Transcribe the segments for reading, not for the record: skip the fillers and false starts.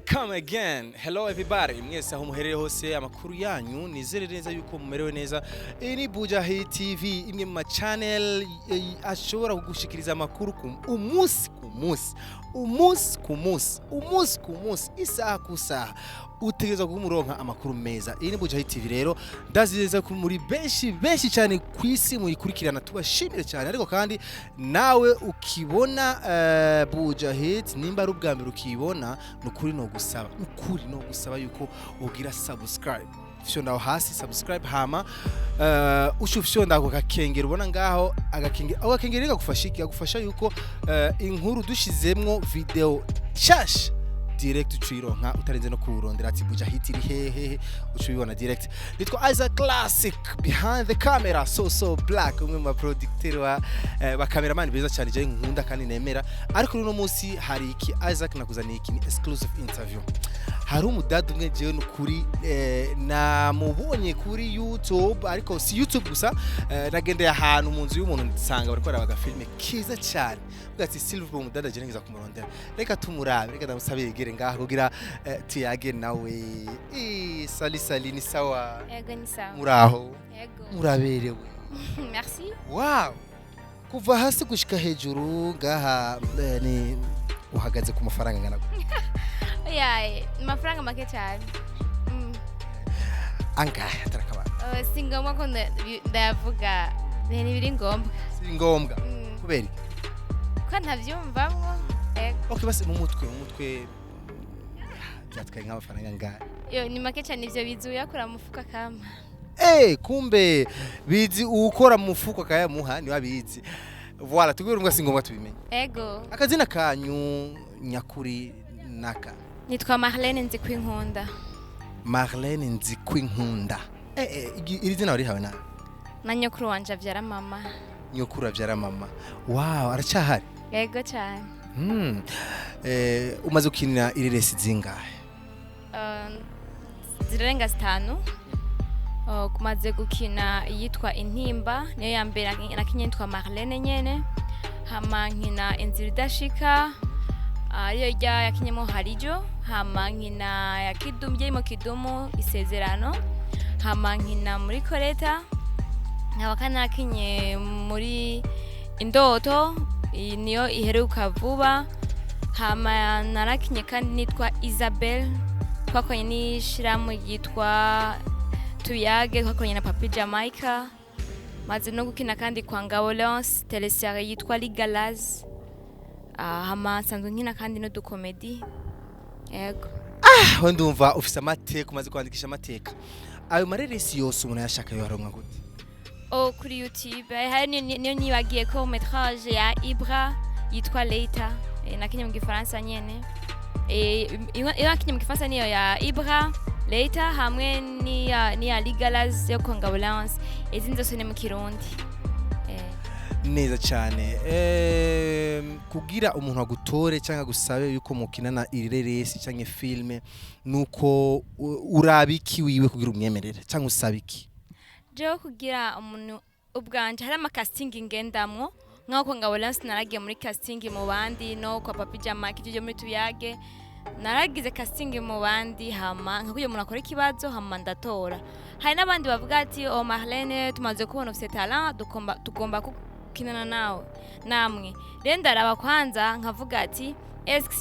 Welcome again. Hello everybody. Mwese aho muherere hose amakuru yanyu nizere neza yuko mumerewe neza. Ni Bwanje TV imwe mu channel ashobora kugushikiriza amakuru umunsi ku munsi isaha ku saha utegereza kumuronka amakuru meza. Ni Bwanje TV rero ndazizeza ko muri benshi cyane kwisi muyikurikirana tubashimire cyane ariko kandi nawe ukibona Bwanje nimba ari ubwambere ukibona nukuri no gusaba yuko ugira subscribe fyonda hasi subscribe hama ushufyonda ako gakengera ubona ngaho agakengera gagufasha yuko inkuru dushizemwo video chash direct tuironka utarenze no kurondera ati Bwanje iri hehe ucubibona direct. Nitwa Isaac Classic behind the camera so black umwe mu producteur wa cameraman beza cyane je nkunda kandi nemera ariko uno munsi hari iki Isaac nakuzaniye iki exclusive interview. Hari umudadu umwe je n'ukuri namubonye kuri YouTube ariko si YouTube gusa nagendeye ahantu mu nzu y'umuntu nsanga bariko barabaga filme kiza cyane ugati Silver umudada je ngiza kumurondera reka tumurabe reka ndamusabe yegere ngaho kugira tuyage nawe sali ni sawa yego ni sawa muraho yego muraberewe merci wow kuva hasi gushika hejuru ngaha ni uhagaze ku mafaranga ngana yae mafaranga make cyane angahe tarakaba singomba ko ndavuga ni biri ngombwa si ngombwa kubera ko ntavyumvamwo okay basi mu mutwe byatwaye nk'amafaranga ngahe yo ni make cyane ivyo bizuye akora mufuka kama kumbe bizi ukora mu mufuko kayamuha ni wabizi voilà tugwira ngo singomba tubimenye ego akazina kanyu nyakuri naka nitwa Marlene Nzikwinkunda. Marlene Nzikwinkunda. Iri zina wari hawe na nyokuru wanje avyara mama. Nyokuru avyara mama. Wow, aracyahari. Yego cyane. Umaze ukinira iri resi zingahe? Zirenga 5. Kumaze gukina yitwa Intimba niyo ya mbere nakinye yitwa Marlene nyene. Hama nkina Ndirinda ariyo yakinyemo harijo hama nkina yakidumbye mu kidumu isezerano hama nkina muri koreta nkabakana kinye muri indoto niyo iheruka vuba hama narakinye kandi nitwa Isabel twakonye nishiramu yitwa tuyage twakonye na Papi Jamaica maze no gukina kandi kwa Ngaolence teleserie yitwa Ligalaz hama sanzwe nkina kandi no dukomedi yego ndumva ufise amateka umaze kwandikisha amateka ayo mareresi yose umuntu yashaka yoronka gute kuri YouTube hari niyo nibagiye ko metrage ya Ibra yitwa Leita nakinye mu Gifaransa nyene iyo nakinye mu Gifaransa niyo ya Ibra Leita hamwe ni ya Ligalaz yo kwa Ngaolence izindi zose ni mu Kirundi neza cyane kugira umuntu agutore cyangwa gusabe yuko mukinana ireresi cyangwa filme nuko urabiki wiwe kugira umwemerere cyangwa usabiki je kugira umuntu ubwanje hari ama casting ngendamwo nkako Ngaolence naragiye muri casting mu bandi no kwa Papi Jamaica ibyo muri tuyage naragize casting mu bandi hama nkakuye umuntu akora ikibazo hama ndatora hari nabandi bavuga ati Marlene tumaze kubona ufite talent tugomba kinana nawe namwe renda raba kwanza nkavuga ati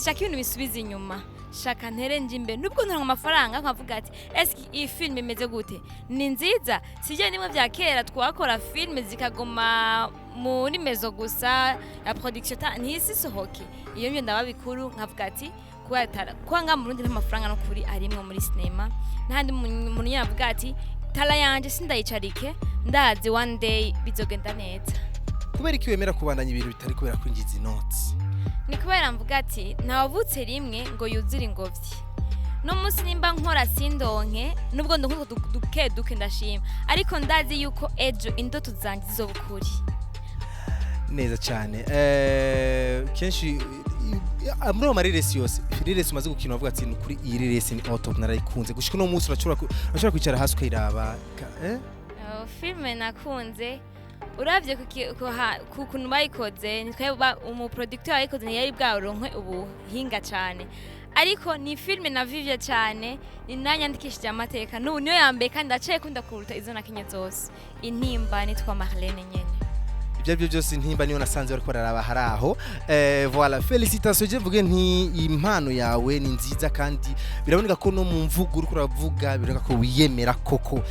shaka ibintu bisubiza inyuma shaka ntere njimbe nubwo ntaronka amafaranga nkavuga ati iyi film imeze gute ni nziza sije nimwe vya kera twakora film zikagoma muri mezo gusa ya production ntisi sohoke iyo nyo ndababikuru nkavuga ati kwanga mu Burundi n'amafaranga no kuri arimwe muri cinema ntandi umuntu yavuga ati tala yanje sindayicarike ndazi one day bizogenda neza kubera iki wemera kubandanya ibintu bitari kubera kwinjiza inoti ni kubera mvuga ati ntawavutse rimwe ngo yuzire ingobyi no munsi nimba nkora sindonke nubwo nduko duke ndashima ariko ndazi yuko ejo indoto zanjye zizobukuri neza cyane kenshi muri amareresi yose ireresi umaze gukina uvuga ati kuri iyi reresi ni auto narayikunze gushika no munsi urashobora kwicara hasi ukayiraba filme nakunze uravye kukuntu bayikoze nitwe umu producteur bayikoze yari bwaronkwe ubuhinga cyane ariko ni filime navivye cyane ni nanyandikishije amateka n'ubu niyo yambaye kandi ndacaye kunda kuruta izo nakinye zose intimba nitwa Marlene nyene ibyo byose intimba niyo nasanze bariko bararaba haraho voilà félicitations je vuge nti impano yawe ni nziza kandi biraboneka ko no mu mvugo uriko uravuga biraboneka ko wiyemera koko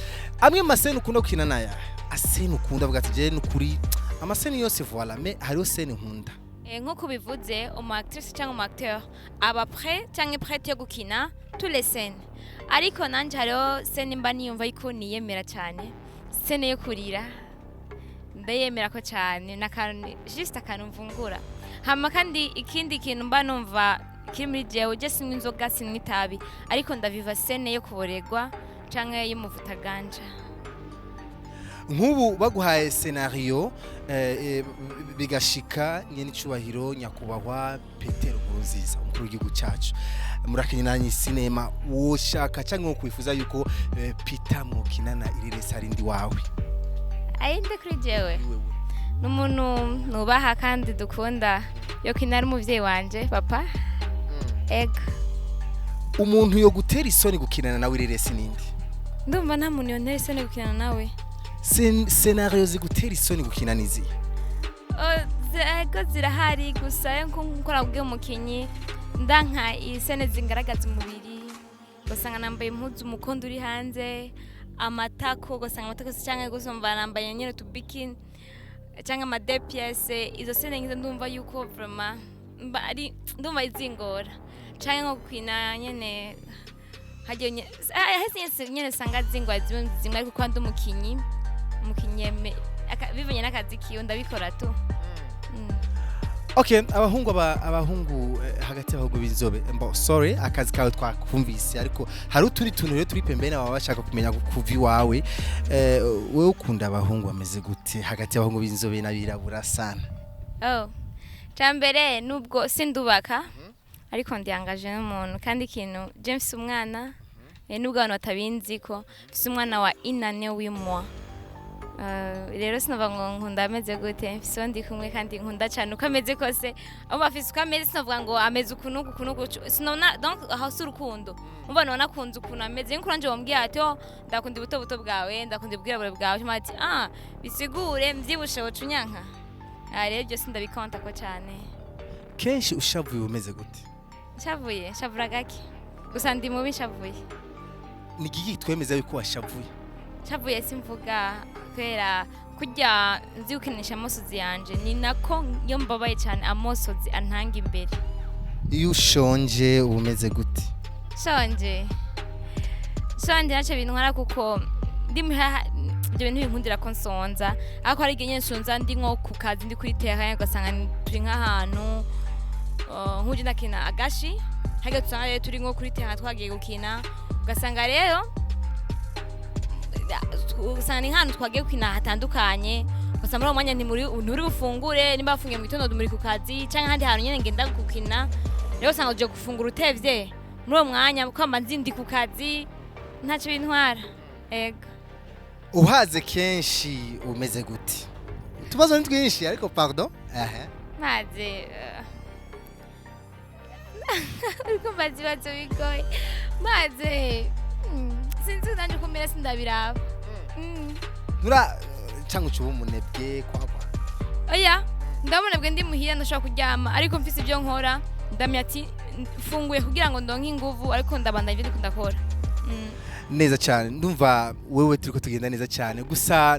amwe masene ukunda gukina naya asene ukunda avuga ati je n'ukuri amasene yose voilà mais hariho sene nkunda nk'uko bivuze umu actrice cyangwa umu acteur aba prêt cyangwa prête yo gukina tous les scènes ariko nanje hariho scène mba niyumva yuko niyemera cyane scène yo kurira ndayemera ko cyane n'akantu juste akantu mvungura hama kandi ikindi kintu mba numva kiri muri jewe je sinywa inzoga sinywa itabi ariko ndaviva scène yo kuboregwa cyangwa y'umuvuta ganja nk'ubu baguhaye scenario bigashika nyene icubahiro nyakubahwa Petero Nkurunziza umukuru w'igihugu cyacu murakinanye sinema woshaka cyangwa nko kwifuza yuko Peter mukinana ireresa rindi wawe ayinde kuri jewe n'umuntu nubaha kandi dukunda yo kinari umuvyeyi wanje papa ega umuntu yo gutera isoni gukinana nawe ireresa nindi ndumva nta muntu yontera isoni gukinana nawe scenario zigutera isoni gukina nizi zego zirahari gusa nko nabwiye umukinyi ndanka isene zingaragaza umubiri basanga nambaye impuzu umukondo uri hanze amatako gasanga amatako cyangwa gusomba nambaye nyine tubikini cyangwa amadepiese izo sene ngize ndumva yuko vraiment ari ndumva izingora cyangwa nko kwina nyene hagiye hasi nyene sanga zingwa zimwe ariko kwandi umukinyi bivanye n'akazi kiyo ndabikora tu Okay, abahungu hagati y'abahungu b'inzobe sorry akazi kawe twakumvise ariko hari uturi tuntu rero turi pembeni aba bashaka kumenya kuvi wawe wewe ukunda abahungu bameze gute hagati y'abahungu b'inzobe n'abirabura sana cyambere nubwo sindubaka ariko ndiangaje n'umuntu kandi ikintu James umwana nubwo abantu batabinzi ko mfise umwana wa inane w'imwa rero sinova ngo nkunda ameze gute mfise ndi kumwe kandi nkunda cyane uko ameze kose abo bafise uko ameze sinavuga ngo ameze ukunuku sinona donc aho surukundo umva nona kunze ukuntu ameze nko ranje wambwiye ati ndakunda buto bwawe ndakunda ubwirabure bwawe cyuma ati bisigure mvyibushe wocunyanka rero byo sindabikonta ko cyane kenshi ushavuye umeze gute shavura gake gusa ndi mubi shavuye ni giki twemeza yuko washavuye shavuye simvuga kwera kujya nzi ukinisha amosozi yanje ni nako iyo mbabaye cyane amosozi antanga imbere iyo ushonje umeze gute shonje nace bintwara kuko ndi muha ibyo bintu binkundira ko nsonza ariko ari igihe nsonza ndi nko ku kazi ndi kwiteka ugasanga turi nk'ahantu nk'uje ndakina agashi hage tusanga rero turi nko kuri teka twagiye gukina ugasanga rero usanga ni nk'ahantu twagiye gukina hatandukanye gusa muri uwo mwanya nturi bufungure nimba bafungiye mu gitondo muri ku kazi cyangwa ahandi hantu nyine ngenda gukina rero usanga uje gufungura utevye muri uwo mwanya kwamba nzindi ku kazi ntacyo bintwara ega uhaze kenshi umeze gute utubazo ni twinshi ariko pardon maze ariko bazibazo bigoye maze sinzi nanje kumera sindabiraba nura cyangwa ucuba umunebwe kwakwa oya ndamunebwe ndi muhira ndashobora kuryama ariko mfise ibyo nkora ndamya ati funguye kugira ngo ndonke inguvu ariko ndabandanya ibyo ndakora neza cyane ndumva wewe turiko tugenda neza cyane gusa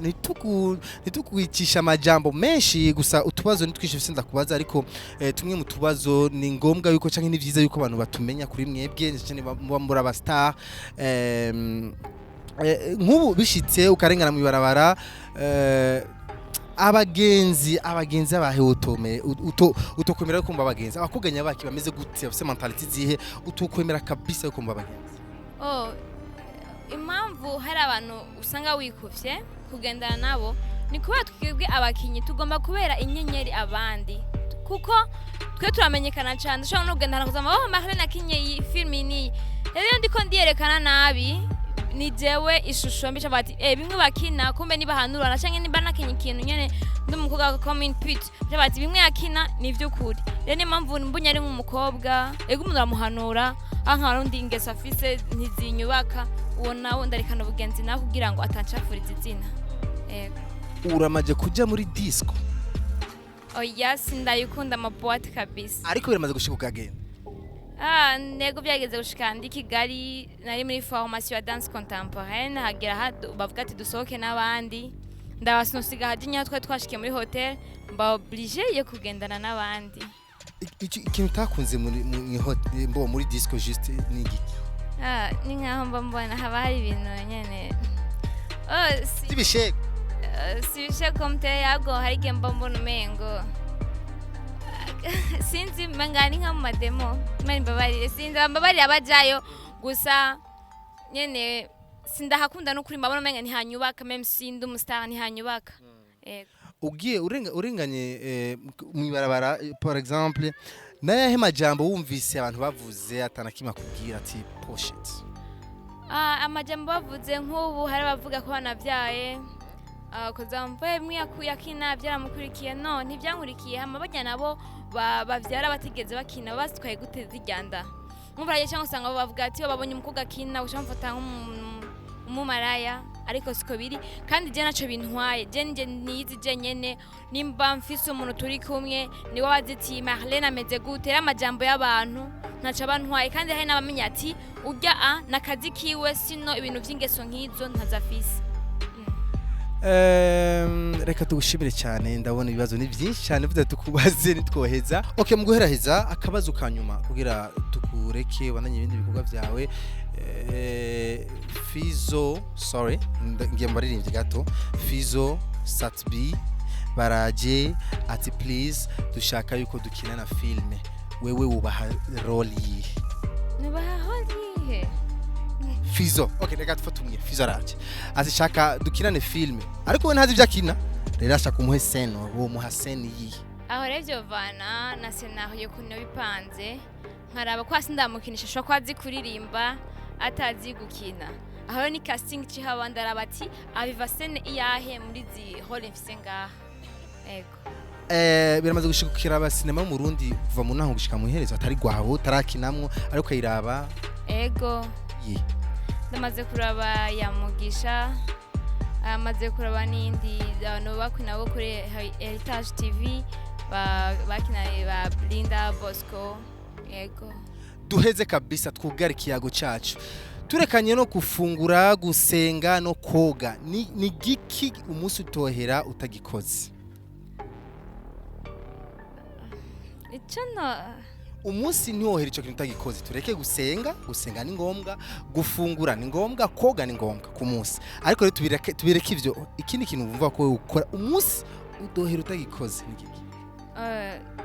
nitukuwicisha amajambo menshi gusa utubazo nitwishe sinda kubaza ariko tumwe mu tubazo ni ngombwa yuko canke ni vyiza yuko abantu batumenya kuri mwebwe cyane bambura aba star nk'ubu bishitse ukarengana mu ibarabara abagenzi abahe utokwemera ko mba abagenzi abakuganya baki bameze gute bafite mentality zihe utokwemera kabisa ko mba abagenzi impamvu hari abantu usanga wikuvye kugendana nabo ni kubera twebwe abakinyi tugomba kubera inyenyeri abandi kuko twe turamenyekana cyane dushobora no kugendana kuzama Marlene akinye iyi filimi ni rero ndiko ndiyerekana nabi ni jewe ishusho mbi bati bimwe bakina kumbe nibahanura canke niba nakenye ikintu nyene ndumukobwa comment pit bati bimwe yakina ni vy'ukuri rero ni mpamvu mbunye ari nk'umukobwa ego umuntu aramuhanura ankarundi ingeso afise ntizinyubaka uwo nawo ndarikana ubugenzi nawe kugira ngo atancafuriza izina ego uramaje kuja muri disco oya sindayikunda amaboate kabisa ariko biramaze gushika ukagenda nego byageze gushika ndi Kigali nari muri formation ya dance contemporaine hagera bavuga ati dusohoke n'abandi ndabasunusiga hajinya twashikiye muri hotel mba obligé yo kugendana n'abandi ikintu utakunze muri disco juste ni iki ni nkaho mba mbona haba hari ibintu nyene sibisheke sibisheke komte yago hari igihe mba mbona umengo sinzi mangani nka mu mademo mani mbabarire sinzi mbabarire abajayo gusa nyene sindahakunda no kuri mbabona umenga ntihanyubaka même sindi umustar ntihanyubaka ugiye urenganye mwibarabara par exemple nayahe majambo wumvise abantu bavuze atanakima kubwira ati poshit amajambo bavuze nk'ubu hari abavuga ko banavyaye kozamva yakina byaramukurikiye no ntibyankurikiye hama bajya nabo bavyara batigeze bakina basitwaye guteza iryanda nk'uburaye cyangwa usanga bavuga ati babonye umukobwa akina ushamfata nk'umumaraya ariko siko biri kandi je naco bintwaye je nje nizi je nyene nimba mfise umuntu turi kumwe ni waziti Marlene ameze gute amajambo y'abantu naca bantwaye kandi hari nabamenya ati urya nakazi kiwe sino ibintu vy'ingeso nk'izo ntazafise reka tugushimire cyane ndabona ibibazo ni byinshi cyane vuga tukubaze nitwoheza okay mu guheraheza akabazo kanyuma kugira tukureke wananye ibindi bikorwa byawe Fizo sorry ngiye mbaririmbye gato Fizo Satbi baraje ati please dushaka yuko dukina na filme wewe ubaha role yihe nubaha role yihe Fizo okay reka tufatumye Fizo araje azishaka dukinane filme ariko we ntazi byakina rero ashaka umuhe scene uwo muha scene yihe aho revyo vana na scenario kuno bipanze nkaraba kwasi ndamukinisha shwa kwazi kuririmba atazi gukina aho ni casting cihaba ndarabati abiva scene iyahe muri zi role mfise ngaha ego biramaze gushikira aba cinema mu Burundi kuva mu naho gushika mu iherezo atari gwabo tarakinamwo ariko kayiraba ego ndamaze kuraba ya Mugisha amaze kuraba nindi no bakwina bo kuri Heritage TV bakina ba Ndirinda Bosco ego duheze kabisa twugara ikiyago cyacu turekanye no gufungura gusenga no koga ni giki umunsi utohera utagikoze icana umunsi ntiwohera icyo kintu utagikoze tureke gusenga ni ngombwa gufungura ni ngombwa koga ni ngombwa ku munsi ariko rero tubireke ivyo ikindi kintu wumva ko ukora umunsi udohera utagikoze ni giki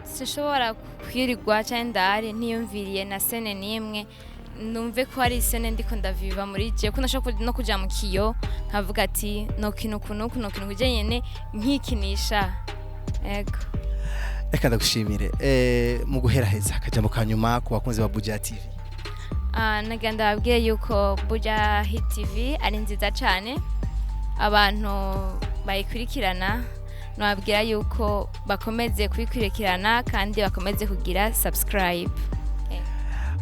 sishobora kwirirwa cyane ndari ntiyumviriye na scene nimwe numve ko ari scene ndiko ndaviva muri je ko nashaka no kuja mu kiyo nkavuga ati no kintu kujyanye nkikinisha ego reka ndagushimire mu guheraheza akajambo kanyuma ku bakunzi ba Buja TV naganda babwiye yuko Buja TV ari nziza cyane abantu bayikurikirana nababwira yuko bakomeze kwikurikirana kandi bakomeze kugira subscribe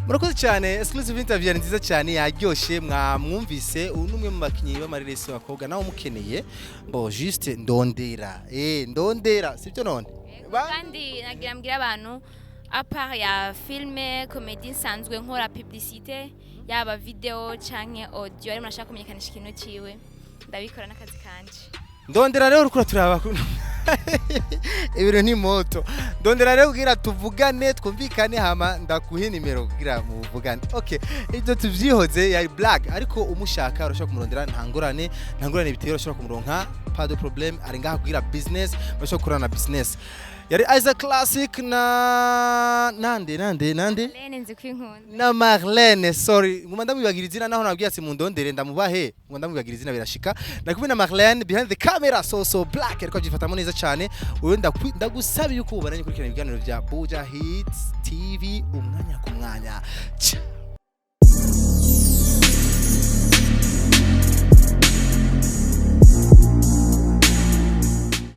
murakoze cyane exclusive interview nziza cyane yaryoshe mwamwumvise unumwe mu bakinyi b'amareresi bakobwa nawo mukeneye bo juste ndondera sibyo none kandi nagira mbwira abantu apart ya filme comedy sanzwe nkora publicité yaba video canke audio ari murashaka kumenyekanisha ikintu ciwe ndabikora n'akazi kanje ndondera rero urukura turaba ibiro ni moto ndondera rero kugira tuvugane twumvikane hama ndakuhe nimero kugira muvugane okay ibyo tuvyihoze yari black ariko umushaka urashaka kumurondera ntangorane bitero urashaka kumuronka pas de problème ari ngaha kugira business urashaka kurana business yari Isaac Classic na nande Marlene nzi kwinkunda na Marlene sorry nguma ndamwibagira izina naho nabwiye ati mundondere ndamubahe nguma ndamwibagira izina birashika nakubina Marlene behind the camera so black ariko gifatamo neza cyane wewe ndagusaba yuko ubananye kurikirana ibiganiro bya Buja Hits TV umwanya ku mwanya